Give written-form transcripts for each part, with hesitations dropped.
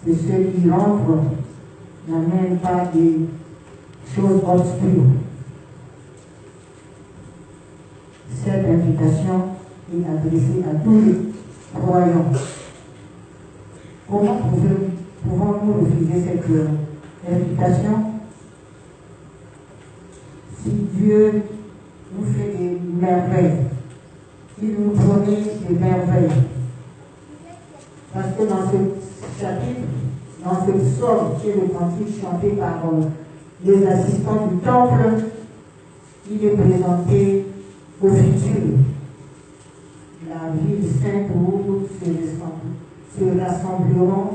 que ceux qui rentrent n'amènent pas des choses obscures. Cette invitation est adressée à tous les croyants. Comment pouvons-nous refuser cette invitation? Si Dieu nous fait des merveilles, il nous promet des merveilles. Parce que dans ce chapitre, dans ce psaume qui est le cantique chanté par les assistants du temple, il est présenté au futur. La ville sainte où se rassembleront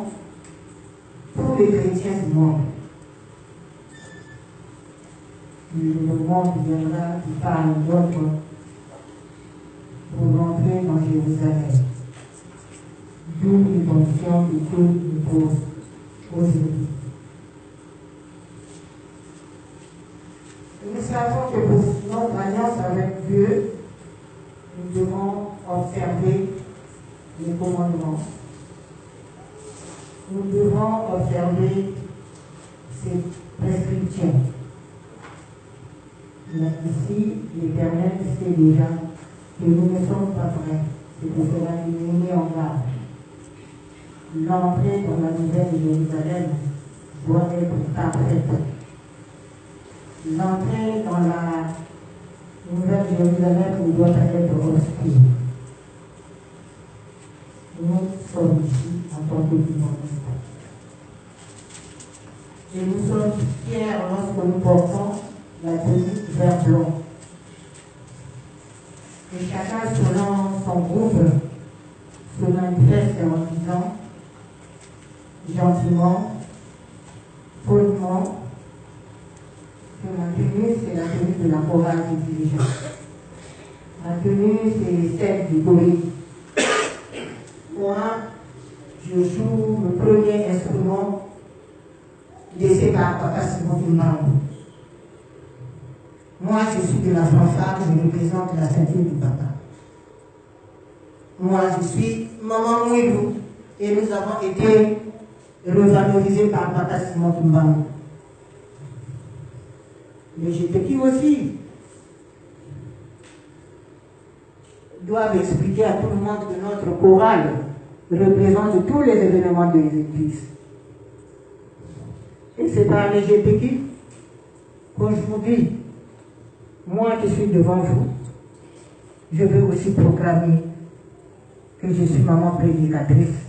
tous les chrétiens du monde. Le monde viendra du part et d'autre pour rentrer dans Jérusalem. D'où les conditions que Dieu nous pose aujourd'hui. Nous savons que pour notre alliance avec Dieu, nous devons observer les commandements. Nous devons observer ses prescriptions. Mais ici, l'Éternel sait déjà que nous ne sommes pas prêts. C'est pour cela qu'il nous met en garde. L'entrée dans la nouvelle Jérusalem doit être parfaite. L'entrée dans la nouvelle Jérusalem ne doit pas être obscure. Nous sommes ici en tant que humanistes. Et nous sommes fiers lorsque nous portons la tenue vert blanc. Et chacun selon son groupe se manifeste en disant gentiment, poliment, que la tenue c'est la tenue de la chorale des dirigeants. La tenue c'est celle du gorille. Moi, je joue le premier instrument laissé par Papa Simon Imam. Moi, je suis de la fanfare, je représente la ceinture du papa. Moi, je suis Maman Mouilou et nous avons été revalorisés par Papa Simon Imam. Mais qui aussi doivent expliquer à tout le monde que notre chorale représente tous les événements de l'Église. Et c'est par les GPQ qu'aujourd'hui, moi qui suis devant vous, je veux aussi proclamer que je suis maman prédicatrice.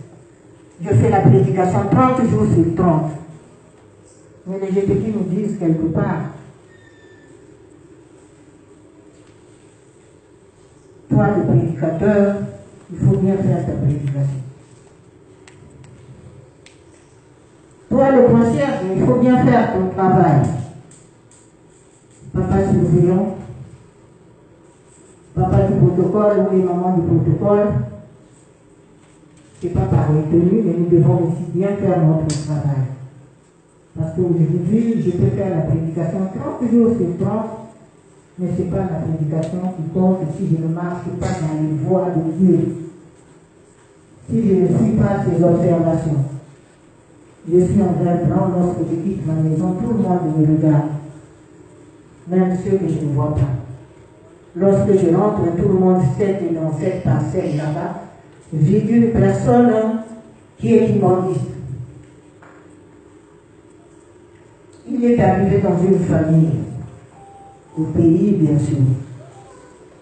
Je fais la prédication 30 jours sur 30. Mais les GPQ nous disent quelque part, toi le prédicateur, il faut bien faire ta prédication. Toi le concierge, il faut bien faire ton travail. Papa surveillant, papa du protocole ou les mamans du protocole, c'est pas par les tenues, mais nous devons aussi bien faire notre travail. Parce qu'aujourd'hui, je peux faire la prédication 30 jours sur 30, mais ce n'est pas la prédication qui compte si je ne marche pas dans les voies de Dieu. Si je ne suis pas ces observations. Je suis en vrai blanc lorsque je quitte ma maison, tout le monde me regarde. Même ceux que je ne vois pas. Lorsque je rentre, tout le monde sait que dans cette parcelle là-bas, vit une personne qui est humaniste. Il est arrivé dans une famille, au pays bien sûr.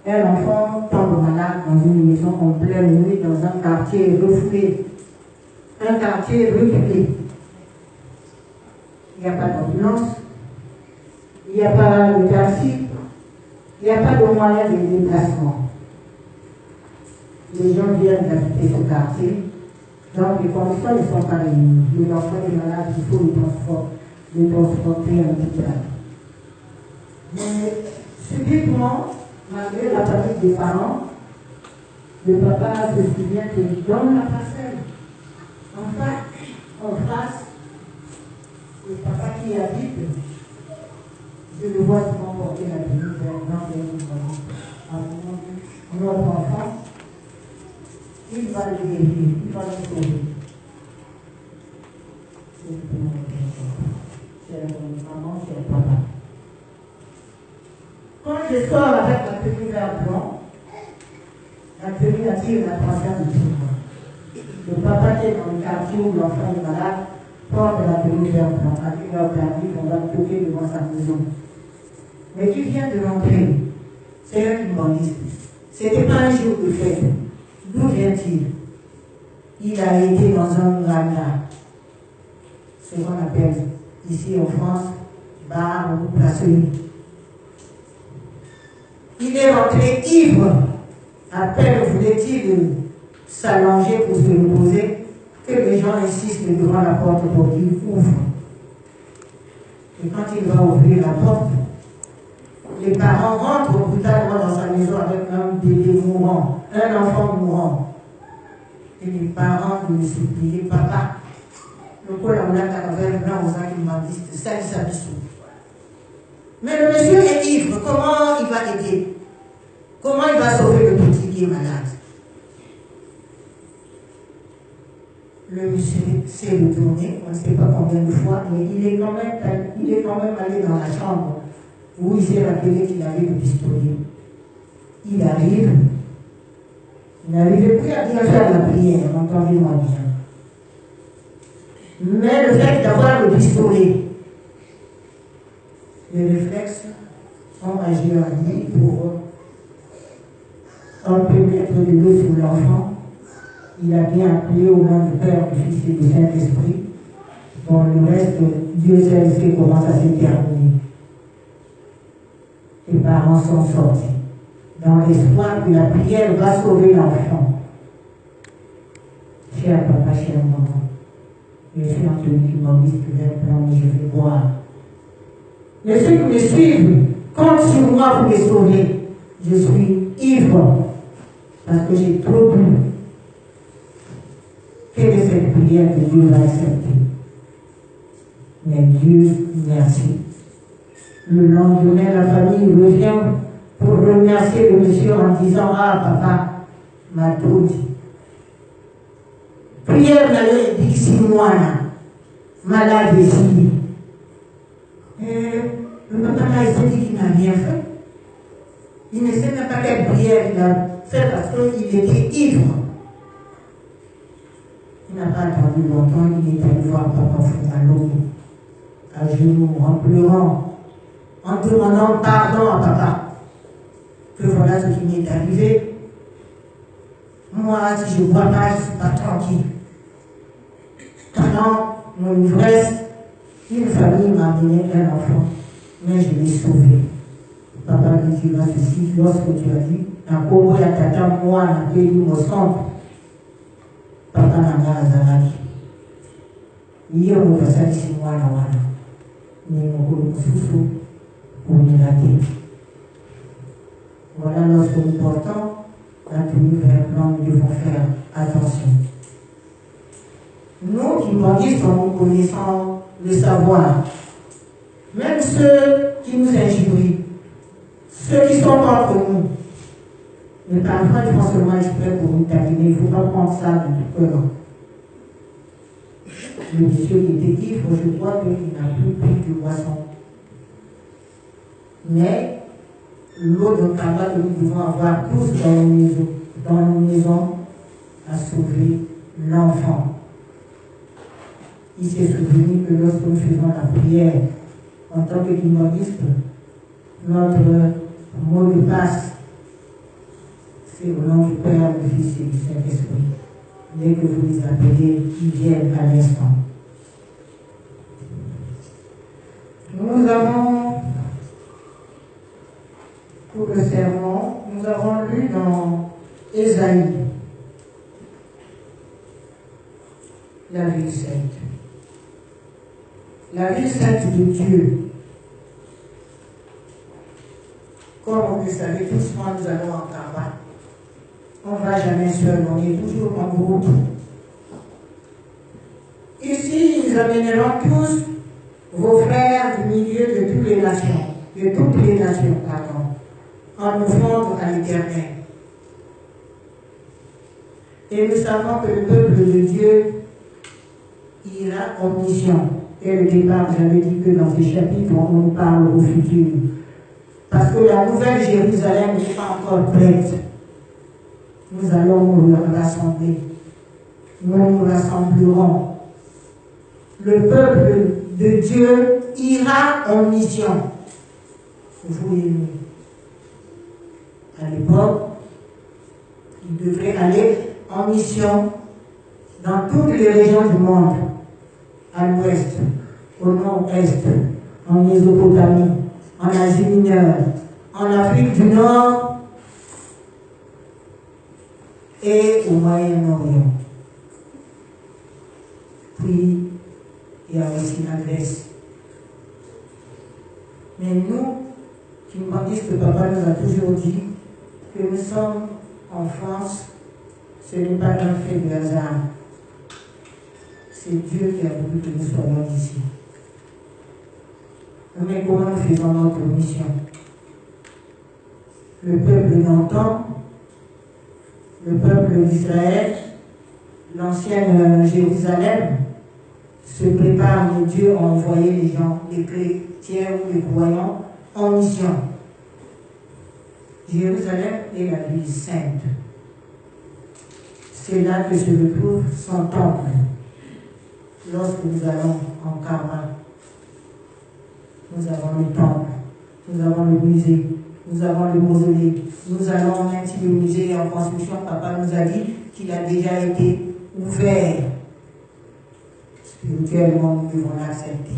Un enfant tombe malade dans une maison en pleine nuit, dans un quartier refoulé, un quartier reculé. Il n'y a pas d'ambulance. Il n'y a pas de taxi, il n'y a pas de moyen de déplacement. Les gens viennent d'habiter ce quartier, donc les conditions ne sont pas réunies. L'enfant est malade, il faut le transporter à l'hôpital. Mais subitement, malgré la famille des parents, le papa se souvient qu'il donne la parcelle. En face, le papa qui habite, je le vois souvent porter la tenue vers notre enfant. Il va le guérir, il va le sauver. Chère maman, chère papa. Quand je sors avec ma tenue vert blanc, la tenue attire l'attention de tout le monde. Le papa qui est dans le quartier où l'enfant est malade porte la tenue vert blanc. À 1h tardive, on va toquer devant sa maison. Mais tu viens de rentrer. C'est un humaniste. C'était pas un jour de fête. D'où vient-il? Il a été dans un hangar. C'est ce qu'on appelle ici en France, bar ou brasserie. Il est rentré ivre. À peine voulait-il s'allonger pour se reposer que les gens insistent devant la porte pour qu'il ouvre. Et quand il va ouvrir la porte, les parents rentrent brutalement dans sa maison avec un bébé mourant, un enfant mourant. Et les parents lui supplient, papa, le col en a caravelle blanc aux animalistes, ça il s'habille. Mais le monsieur est ivre, comment il va aider? Comment il va sauver le petit qui est malade? Le monsieur s'est retourné, on ne sait pas combien de fois, mais il est quand même allé dans la chambre où il s'est rappelé qu'il avait le pistolet. Il arrive, il n'arrivait plus à bien faire la prière, entendez-moi bien. Mais le fait d'avoir le pistolet, les réflexes ont agi en lui pour un peu mettre de l'eau sur l'enfant. Il a bien appelé au nom du Père, du Fils et du Saint-Esprit. Bon, le reste, Dieu sait comment ça s'est terminé. Les parents sont sortis dans l'espoir que la prière va sauver l'enfant. Cher papa, chère maman, je suis en tenue humaniste vert blanc, mais je vais boire. Mais ceux qui me suivent, comptent sur moi pour les sauver. Je suis ivre parce que j'ai trop bu. Quelle est cette prière que Dieu va accepter? Mais Dieu, merci. Le lendemain, la famille revient pour remercier le monsieur en disant, ah papa, m'a tout dit. Prière d'aller d'ici moi là, malade ici. Et le papa là, il s'est dit qu'il n'a rien fait. Il ne sait même pas quelle prière il a fait parce qu'il était ivre. Il n'a pas attendu longtemps, il est allé voir papa Fumalo, à genoux, en pleurant, en demandant pardon à papa. Que voilà ce qui m'est arrivé. Moi, si je ne bois pas, je ne suis pas tranquille. Pendant mon ivresse, une famille m'a amené un enfant, mais je l'ai sauvé. Papa lui dira ceci, lorsque tu as dit, un Congo ya tata moi, un pays au centre, papa n'a pas azalaki. Hier, on va s'allier sur moi, mais on va souffrir pour une rater. Voilà, lorsque nous portons la tenue vert blanc, nous devons faire attention. Nous qui grandissons, nous connaissons le savoir. Même ceux qui nous injurient, ceux qui sont contre nous, mais parfois ils font seulement exprès pour nous taquiner. Il ne faut pas prendre ça de tout cœur. Le monsieur qui était ivre, je crois qu'il n'a plus pris de boisson. Mais l'eau de tabac que nous devons avoir tous dans nos maisons a sauvé l'enfant. Il s'est souvenu que lorsque nous faisons la prière en tant qu'humaniste, notre mot de passe, c'est au nom du Père, du Fils et du Saint-Esprit. Dès que vous les appelez, ils viennent à l'instant. Nous avons, pour le sermon, nous avons lu dans Ésaïe, la ville sainte. La ville sainte de Dieu. Comme vous le savez, tous quand nous allons en campagne, on ne va jamais seul, on est toujours en groupe. Ici, nous amènerons tous vos frères du milieu de toutes les nations, en offrande à l'Éternel. Et nous savons que le peuple de Dieu, ira en mission. Et le départ, j'avais dit que dans ces chapitres, on parle au futur. Parce que la nouvelle Jérusalem n'est pas encore prête. Nous allons nous rassembler. Nous nous rassemblerons. Le peuple de Dieu ira en mission. Vous et nous. À l'époque, il devrait aller en mission dans toutes les régions du monde. À l'ouest, au nord-est, en Mésopotamie, en Asie mineure, en Afrique du Nord et au Moyen-Orient. Puis, il y a aussi la Grèce. Mais nous, qui nous disent que papa nous a toujours dit que nous sommes en France, ce n'est pas un fait de hasard. C'est Dieu qui a voulu que nous soyons ici. Mais comment nous faisons notre mission? Le peuple d'antan, le peuple d'Israël, l'ancienne Jérusalem, se prépare, mais Dieu a envoyé les gens, les chrétiens ou les croyants, en mission. Jérusalem est la ville sainte. C'est là que se retrouve son temple. Lorsque nous allons en Karma, nous avons le temple, nous avons le musée, nous avons le mausolée, nous allons même si le musée est en construction, papa nous a dit qu'il a déjà été ouvert. Spirituellement, nous devons l'accepter.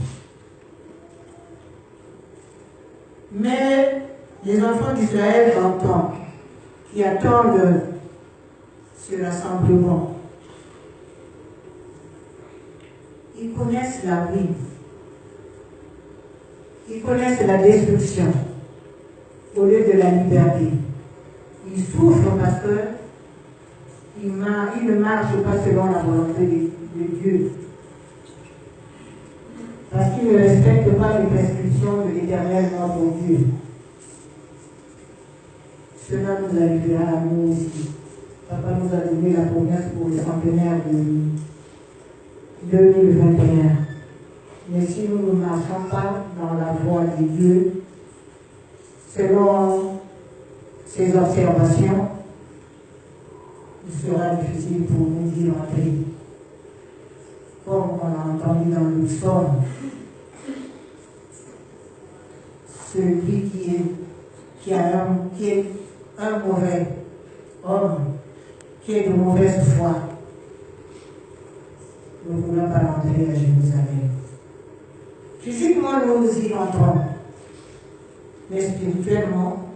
Mais les enfants d'Israël d'antan, qui attendent ce rassemblement, ils connaissent la vie. Ils connaissent la destruction au lieu de la liberté. Ils souffrent parce qu'ils ne marchent pas selon la volonté de Dieu. Parce qu'ils ne respectent pas les prescriptions de l'Éternel notre Dieu. Cela nous arrivera à nous aussi. Papa nous a donné la promesse pour le centenaire de 2021. Mais si nous ne marchons pas dans la voie de Dieu, selon ses observations, il sera difficile pour nous d'y entrer. Comme on a entendu dans le psaume, celui qui est un mauvais homme, qui est de mauvaise foi, ne voulons pas entrer à Jérusalem. Physiquement, nous y entrons, mais spirituellement,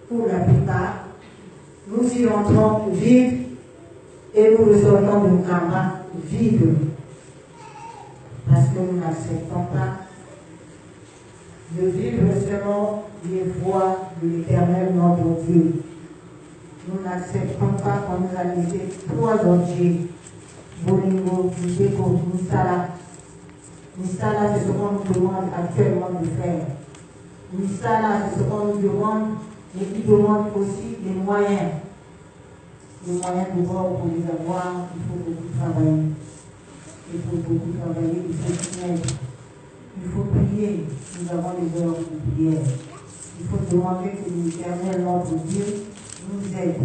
pour la plupart, nous y entrons vides et nous ressortons de Karma vides, parce que nous n'acceptons pas de vivre selon les voies de l'Éternel notre Dieu. Nous n'acceptons pas qu'on nous a laissé trois objets. Bolingo, Bideko, Missala. Missala, c'est ce qu'on nous demande actuellement de faire. Missala, c'est ce qu'on nous demande, mais qui demande aussi des moyens. Les moyens de bord pour les avoir, il faut beaucoup travailler. Il faut beaucoup travailler, il faut s'y mettre. Il faut prier. Nous avons des heures de prière. Il faut demander que l'Éternel, notre Dieu, nous aide.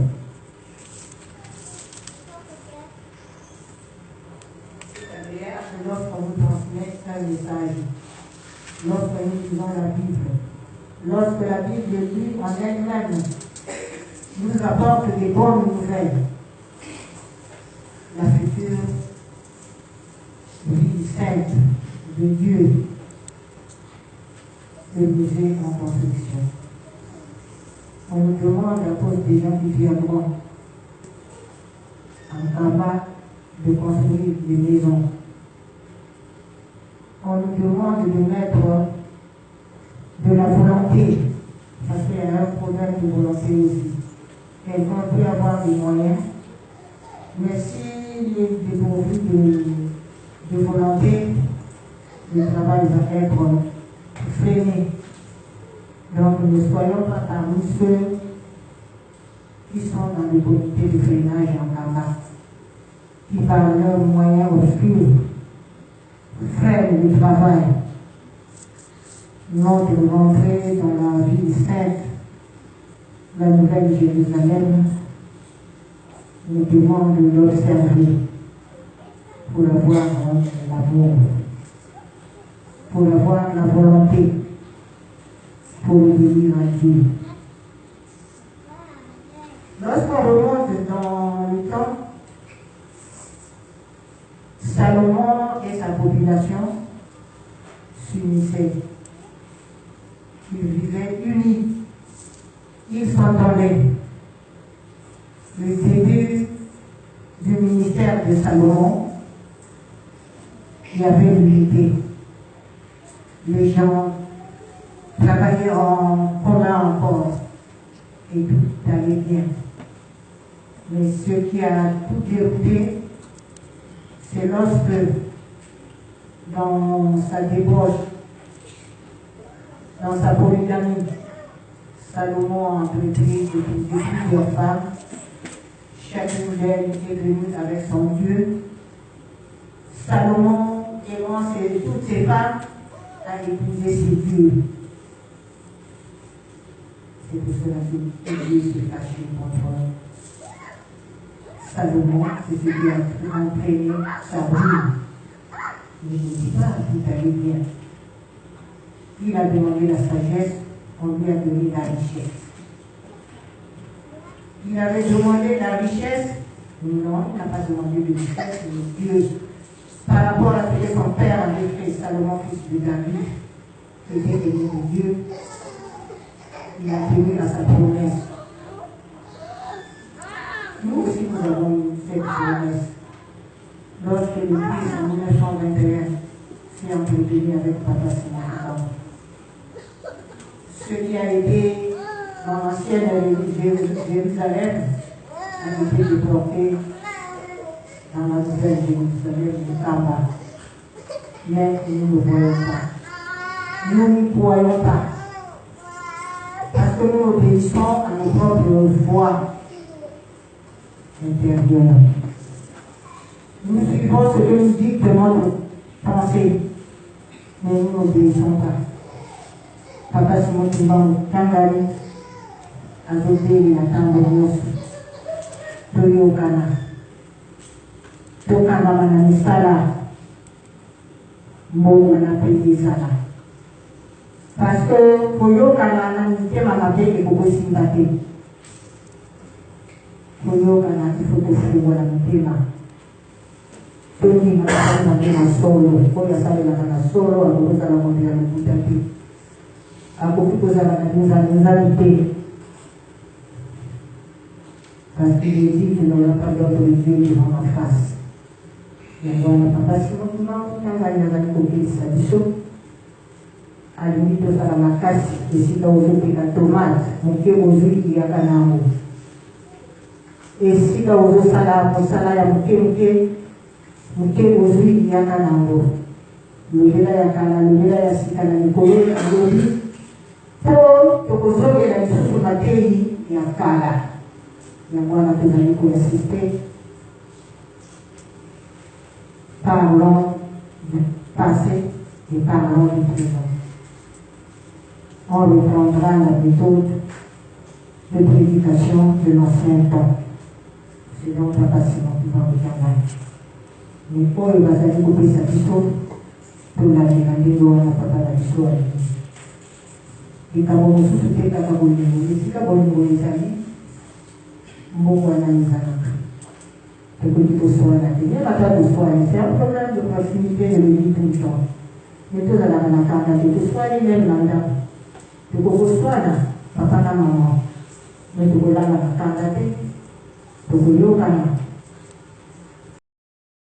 C'est-à-dire que lorsqu'on nous transmet un message, lorsque nous lisons la Bible, lorsque la Bible dit en elle-même, nous apporte des bonnes nouvelles, la future vie sainte de Dieu, le musée en construction. On nous demande à cause des gens qui viendront en Karma de construire des maisons. On nous demande de mettre de la volonté, parce qu'il y a un problème de volonté aussi. Quelqu'un peut avoir des moyens, mais s'il est dépourvu de volonté, le travail va être freiné. Donc ne soyons pas parmi ceux qui sont dans le comité de freinage en Karma, qui par leurs moyens obscurs frère du travail. Nous de rentrer dans la ville sainte, la nouvelle Jérusalem, nous demandons de l'observer pour avoir l'amour, pour avoir la volonté, pour obéir à Dieu. Lorsqu'on remonte dans le temps, Salomon et sa population s'unissaient. Ils vivaient unis. Ils s'entendaient. Le début du ministère de Salomon, il y avait l'unité. Les gens travaillaient en commun encore et tout allait bien. Mais ce qui a tout dérouté, c'est lorsque, dans sa débauche, dans sa polygamie, Salomon a entrepris de plusieurs femmes. Chacune d'elles est venue avec son Dieu. Salomon, aimant toutes ses femmes, a épousé ses dieux. C'est pour cela que Dieu s'est fâché contre Salomon, c'est ce qui a entraîné sa ruine. Il ne dit pas, tout allait bien. Il a demandé la sagesse, on lui a donné la richesse. Il avait demandé la richesse, non, il n'a pas demandé de richesse, mais Dieu, par rapport à ce que son père avait fait, Salomon, fils de David, était aimé de Dieu, il a tenu à sa promesse. Nous aussi, nous avons cette promesse. Lorsque l'Église en 1921 s'est entretenue avec Papa Simon, ce qui a été dans l'ancienne Jérusalem a été déporté dans la nouvelle Jérusalem du Kaba. Mais nous ne voyons pas. Nous n'y croyons pas. Parce que nous obéissons à nos propres voix intérieures. Nous suivons ce que nous dit de notre pensée, mais nous n'obéissons pas. Papa Simon Timon Tangari a donné la Tango Toyokana. Tokana Manamisala, Mona Pedisala. Parce que Toyokana n'a pas été Simbaté. Toyokana, il faut que vous voyez la thème. Toyokana n'a solo, Koyasala solo, à cause de la mondiale. À cause de la invités. Parce qu'il est dit qu'il n'aura pas d'autre Dieu devant ma face. Et voilà, papa, si on demande, quand il y a une copie, ça dit chaud. À la limite, ça va la casse, et si tu as osé la tomate, mon pied aux huiles, il y a un amour. Et si tu as osé ça, mon salaire, mon pied aux huiles, il y a un amour. Le vela ya kana, le vela ya sikana, le kolo ya kolo. Pour que vous ayez la chose matérielle, il y a un kala. Il y a un peu de assister. Parlons du passé et parlons du présent. On reprendra la méthode de prédication de l'ancien temps. C'est donc la passion qui va vous travailler. Mais pour il va s'agir de sa histoire, pour la demander de la papa la histoire. Et quand on se soutient, quand on se soutient, quand on se soutient, Mungu ananizana. C'est que tu sois là. Il n'y a pas de soin. C'est un problème de proximité de vie tout le temps. Mais tout à l'heure, on a quand tu sois les mêmes là. Tu peux sois là. Papa et maman. Mais tu peux là, on a quand tu peux